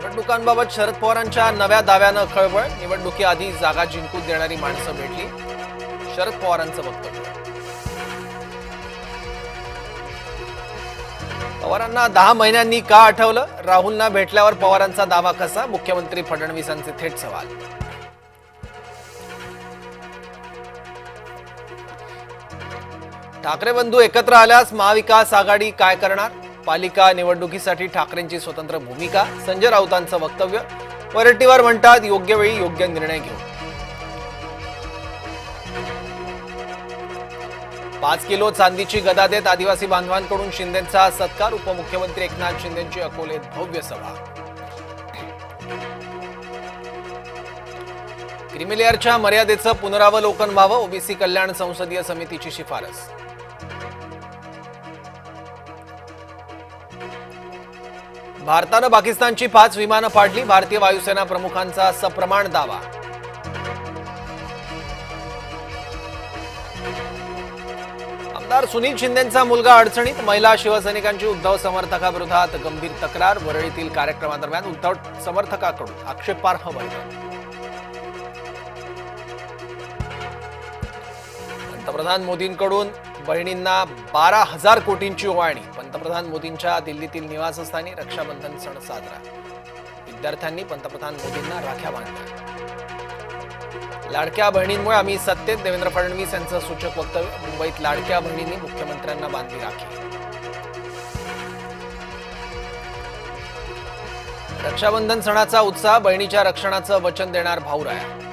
निवडणुकांबाबत शरद पवारांच्या नव्या दाव्यानं खळबळ. निवडणुकीआधी जागा जिंकून देणारी माणसं भेटली, शरद पवारांचं वक्तव्य. पवारांना 10 महिन्यांनी का आठवलं? राहुलना भेटल्यावर पवारांचा दावा कसा? मुख्यमंत्री फडणवीसांचे थेट सवाल. ठाकरे बंधू एकत्र आल्यास महाविकास आघाडी काय करणार? पालिका निवडणुकीसाठी ठाकरेंची स्वतंत्र भूमिका. संजय राऊतांचं वक्तव्य. वरट्टीवार म्हणतात योग्य वेळी योग्य निर्णय घेऊ. 5 किलो चांदीची गदा देत आदिवासी बांधवांकडून शिंदेंचा सत्कार. उपमुख्यमंत्री एकनाथ शिंदेंची अकोलेत भव्य सभा. क्रिमिलेअरच्या मर्यादेचं पुनरावलोकन व्हावं, ओबीसी कल्याण संसदीय समितीची शिफारस. भारतानं पाकिस्तानची 5 विमानं पाडली, भारतीय वायुसेना प्रमुखांचा सप्रमाण दावा. आमदार सुनील शिंदेंचा मुलगा अडचणीत, महिला शिवसैनिकांची उद्धव समर्थकाविरोधात गंभीर तक्रार. वरळीतील कार्यक्रमादरम्यान उद्धव समर्थकाकडून आक्षेपार्ह वक्तव्य. पंतप्रधान मोदींकडून बहिणींना 12,000 कोटींची ओवाळणी. पंतप्रधान मोदींच्या दिल्लीतील निवासस्थानी रक्षाबंधन सण साजरा. विद्यार्थ्यांनी पंतप्रधान मोदींना राख्या बांधल्या. लाडक्या बहिणींमुळे आम्ही सत्तेत, देवेंद्र फडणवीस यांचं सूचक वक्तव्य. मुंबईत लाडक्या बहिणींनी मुख्यमंत्र्यांना बांधली राखी. रक्षाबंधन सणाचा उत्साह, बहिणीच्या रक्षणाचं वचन देणार भाऊराया.